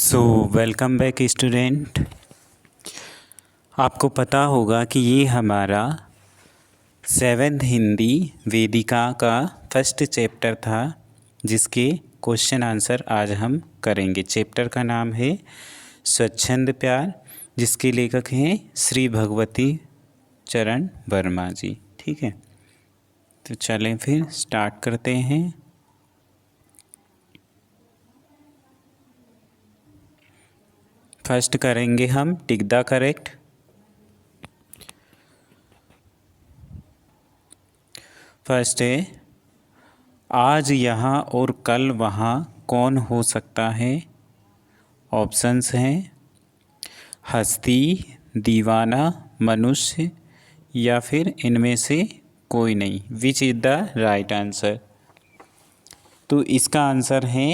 So welcome back student. आपको पता होगा कि ये हमारा 7th हिंदी वेदिका का फर्स्ट चैप्टर था, जिसके क्वेश्चन आंसर आज हम करेंगे। चैप्टर का नाम है स्वच्छंद प्यार, जिसके लेखक हैं श्री भगवती चरण वर्मा जी। ठीक है, तो चलें फिर स्टार्ट करते हैं। फर्स्ट करेंगे हम टिक द करेक्ट। फर्स्ट है, आज यहाँ और कल वहाँ कौन हो सकता है? ऑप्शंस हैं हस्ती, दीवाना, मनुष्य या फिर इनमें से कोई नहीं। Which is the right answer? तो इसका आंसर है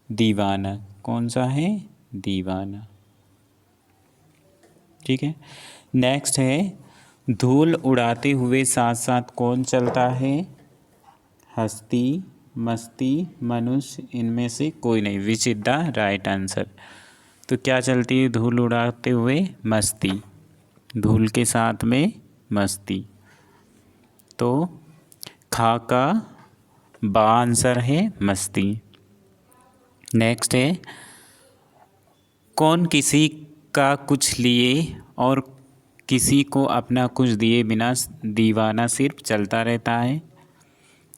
दीवाना। कौन सा है? दीवाना। ठीक है, नेक्स्ट है, धूल उड़ाते हुए साथ साथ कौन चलता है? हस्ती, मस्ती, मनुष्य, इनमें से कोई नहीं। Which is the right answer? तो क्या चलती है धूल उड़ाते हुए? मस्ती। धूल के साथ में मस्ती। तो खा का बा आंसर है मस्ती। नेक्स्ट है, कौन किसी का कुछ लिए और किसी को अपना कुछ दिए बिना दीवाना सिर्फ चलता रहता है?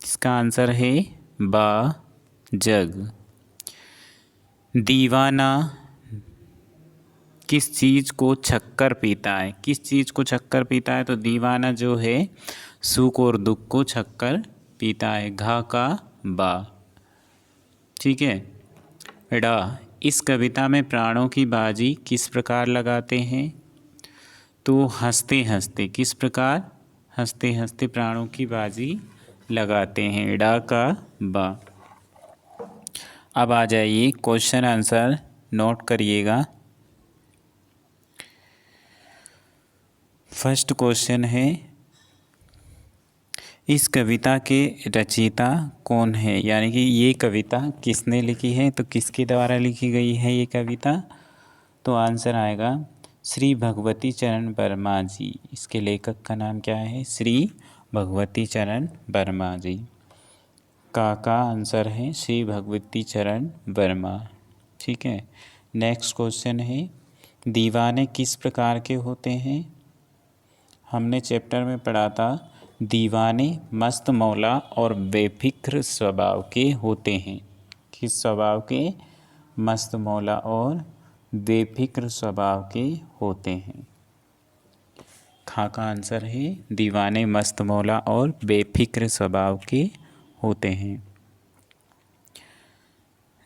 इसका आंसर है बा, जग। दीवाना किस चीज़ को छक्कर पीता है? किस चीज़ को छक्कर पीता है? तो दीवाना जो है सुख और दुख को छक्कर पीता है। घा का बा। ठीक है, डा, इस कविता में प्राणों की बाजी किस प्रकार लगाते हैं? तो हंसते हंसते। किस प्रकार? हंसते हंसते प्राणों की बाजी लगाते हैं। डा का बा। अब आ जाइए, क्वेश्चन आंसर नोट करिएगा। फर्स्ट क्वेश्चन है, इस कविता के रचयिता कौन है? यानी कि ये कविता किसने लिखी है? तो किसके द्वारा लिखी गई है ये कविता? तो आंसर आएगा श्री भगवती चरण वर्मा जी। इसके लेखक का नाम क्या है? श्री भगवती चरण वर्मा जी। का आंसर है श्री भगवती चरण वर्मा। ठीक है, नेक्स्ट क्वेश्चन है, दीवाने किस प्रकार के होते हैं? हमने चैप्टर में पढ़ा था, दीवाने मस्त मौला और बेफिक्र स्वभाव के होते हैं। किस स्वभाव के? मस्त मौला और बेफिक्र स्वभाव के होते हैं। खा का आंसर है दीवाने मस्त मौला और बेफिक्र स्वभाव के होते हैं।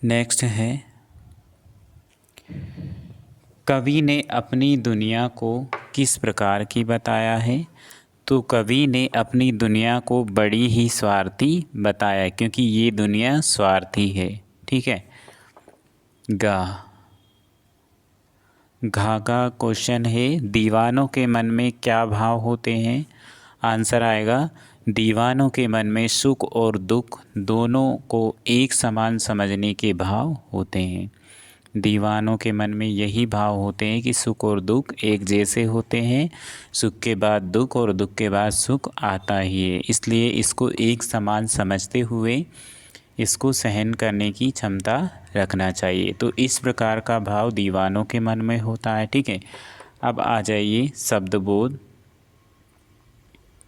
नेक्स्ट है, कवि ने अपनी दुनिया को किस प्रकार की बताया है? तो कवि ने अपनी दुनिया को बड़ी ही स्वार्थी बताया, क्योंकि ये दुनिया स्वार्थी है। ठीक है, गा। घा का क्वेश्चन है, दीवानों के मन में क्या भाव होते हैं? आंसर आएगा दीवानों के मन में सुख और दुख दोनों को एक समान समझने के भाव होते हैं। दीवानों के मन में यही भाव होते हैं कि सुख और दुख एक जैसे होते हैं। सुख के बाद दुख और दुख के बाद सुख आता ही है, इसलिए इसको एक समान समझते हुए इसको सहन करने की क्षमता रखना चाहिए। तो इस प्रकार का भाव दीवानों के मन में होता है। ठीक है, अब आ जाइए शब्द बोध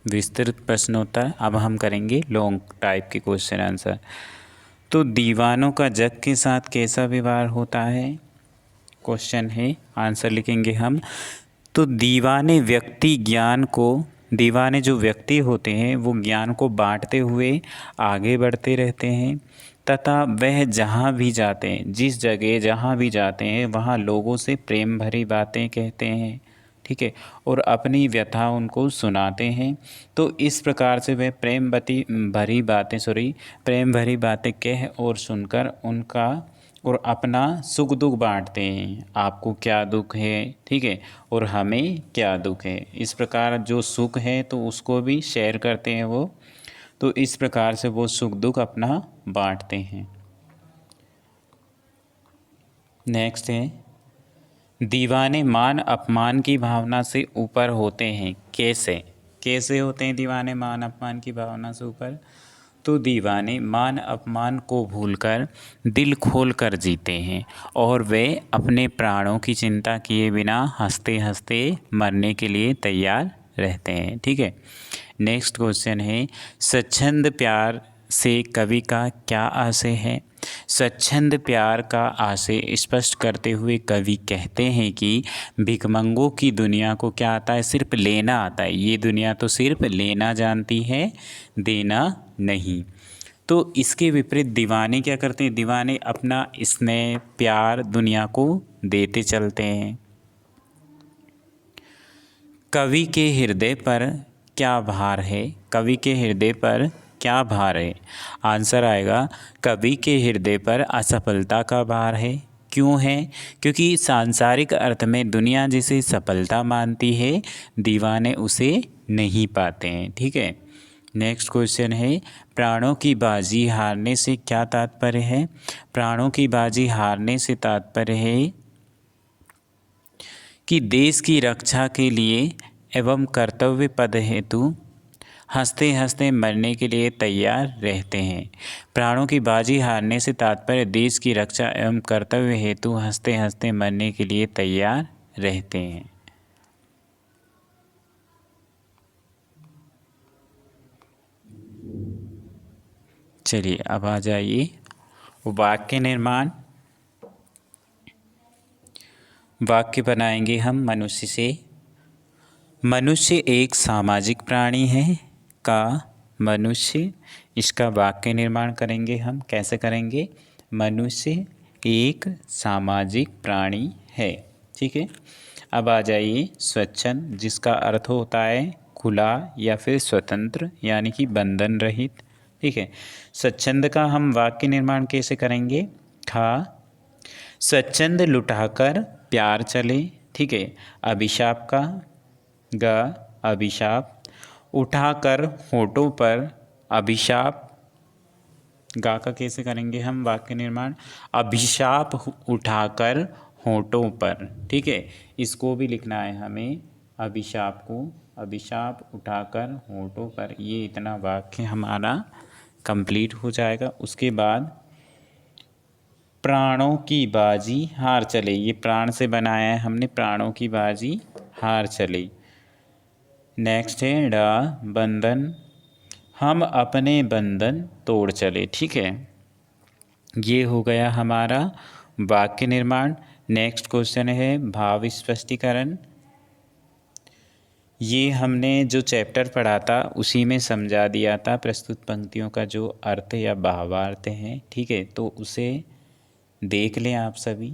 विस्तृत प्रश्नोत्तर। अब हम करेंगे लॉन्ग टाइप के क्वेश्चन आंसर। तो दीवानों का जग के साथ कैसा व्यवहार होता है? क्वेश्चन है, आंसर लिखेंगे हम। तो दीवाने जो व्यक्ति होते हैं वो ज्ञान को बांटते हुए आगे बढ़ते रहते हैं, तथा वह जहाँ भी जाते हैं, जिस जगह जहाँ भी जाते हैं वहाँ लोगों से प्रेम भरी बातें कहते हैं। ठीक है, और अपनी व्यथा उनको सुनाते हैं। तो इस प्रकार से वह प्रेम भरी बातें कह और सुनकर उनका और अपना सुख दुख बांटते हैं। आपको क्या दुख है? ठीक है, और हमें क्या दुख है? इस प्रकार जो सुख है तो उसको भी शेयर करते हैं वो। तो इस प्रकार से वो सुख दुख अपना बांटते हैं। नेक्स्ट है, दीवाने मान अपमान की भावना से ऊपर होते हैं। कैसे कैसे होते हैं दीवाने मान अपमान की भावना से ऊपर? तो दीवाने मान अपमान को भूलकर दिल खोल कर जीते हैं और वे अपने प्राणों की चिंता किए बिना हंसते हंसते मरने के लिए तैयार रहते हैं। ठीक है, नेक्स्ट क्वेश्चन है, स्वच्छंद प्यार से कवि का क्या आशय है? स्वच्छंद प्यार का आशय स्पष्ट करते हुए कवि कहते हैं कि भिखमंगों की दुनिया को क्या आता है? सिर्फ लेना आता है। ये दुनिया तो सिर्फ लेना जानती है, देना नहीं। तो इसके विपरीत दीवाने क्या करते हैं? दीवाने अपना स्नेह प्यार दुनिया को देते चलते हैं। कवि के हृदय पर क्या भार है? कवि के हृदय पर क्या भार है? आंसर आएगा, कवि के हृदय पर असफलता का भार है। क्यों है? क्योंकि सांसारिक अर्थ में दुनिया जिसे सफलता मानती है, दीवाने उसे नहीं पाते हैं। ठीक है, नेक्स्ट क्वेश्चन है, प्राणों की बाजी हारने से क्या तात्पर्य है? प्राणों की बाजी हारने से तात्पर्य है कि देश की रक्षा के लिए एवं कर्तव्य पद हेतु हंसते हंसते मरने के लिए तैयार रहते हैं। प्राणों की बाजी हारने से तात्पर्य देश की रक्षा एवं कर्तव्य हेतु हंसते हंसते मरने के लिए तैयार रहते हैं। चलिए अब आ जाइए वाक्य निर्माण। वाक्य बनाएंगे हम मनुष्य से। मनुष्य एक सामाजिक प्राणी है का मनुष्य, इसका वाक्य निर्माण करेंगे हम। कैसे करेंगे? मनुष्य एक सामाजिक प्राणी है। ठीक है, अब आ जाइए स्वच्छंद, जिसका अर्थ होता है खुला या फिर स्वतंत्र, यानी कि बंधन रहित। ठीक है, स्वच्छंद का हम वाक्य निर्माण कैसे करेंगे? खा स्वच्छंद लुटाकर प्यार चले। ठीक है, अभिशाप का ग अभिशाप, उठाकर होठों पर अभिशाप, गा का कैसे करेंगे हम वाक्य निर्माण? अभिशाप उठाकर होठों पर। ठीक है, इसको भी लिखना है हमें, अभिशाप को अभिशाप उठाकर होठों पर। ये इतना वाक्य हमारा कंप्लीट हो जाएगा। उसके बाद प्राणों की बाजी हार चले, ये प्राण से बनाया है हमने, प्राणों की बाजी हार चले। नेक्स्ट है डा बंधन, हम अपने बंधन तोड़ चले। ठीक है, ये हो गया हमारा वाक्य निर्माण। नेक्स्ट क्वेश्चन है भाव स्पष्टीकरण। ये हमने जो चैप्टर पढ़ा था उसी में समझा दिया था प्रस्तुत पंक्तियों का जो अर्थ या भावार्थ है। ठीक है, तो उसे देख लें आप सभी।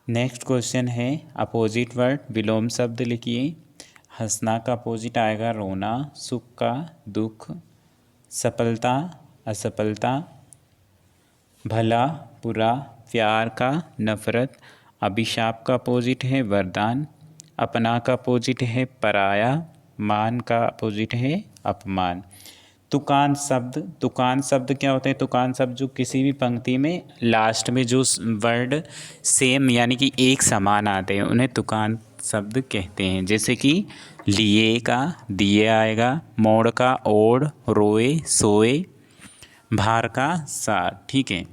नेक्स्ट क्वेश्चन है अपोजिट वर्ड, विलोम शब्द लिखिए। हंसना का अपोजिट आएगा रोना, सुख का दुख, सफलता असफलता, भला बुरा, प्यार का नफरत, अभिशाप का अपोजिट है वरदान, अपना का अपोजिट है पराया, मान का अपोजिट है अपमान। तुकान शब्द, तुकान शब्द क्या होते हैं? तुकान शब्द जो किसी भी पंक्ति में लास्ट में जो वर्ड सेम यानी कि एक समान आते हैं उन्हें तुकान शब्द कहते हैं। जैसे कि लिए का दिए आएगा, मोड़ का ओढ़, रोए सोए, भार का सार। ठीक है,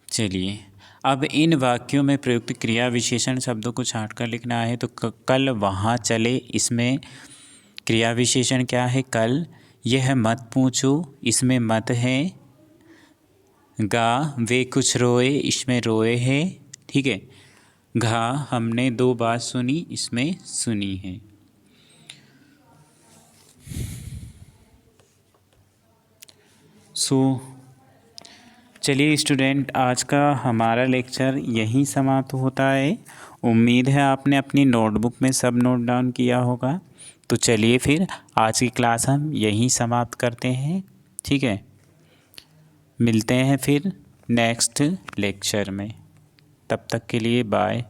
चलिए अब इन वाक्यों में प्रयुक्त क्रिया विशेषण शब्दों को छांट कर लिखना है। तो कल वहाँ चले, इसमें क्रिया विशेषण क्या है? कल। यह मत पूछो, इसमें मत है। गा वे कुछ रोए, इसमें रोए है। ठीक है, घा हमने दो बात सुनी, इसमें सुनी है। चलिए स्टूडेंट, आज का हमारा लेक्चर यहीं समाप्त होता है। उम्मीद है आपने अपनी नोटबुक में सब नोट डाउन किया होगा। तो चलिए फिर आज की क्लास हम यहीं समाप्त करते हैं। ठीक है, मिलते हैं फिर नेक्स्ट लेक्चर में। तब तक के लिए बाय।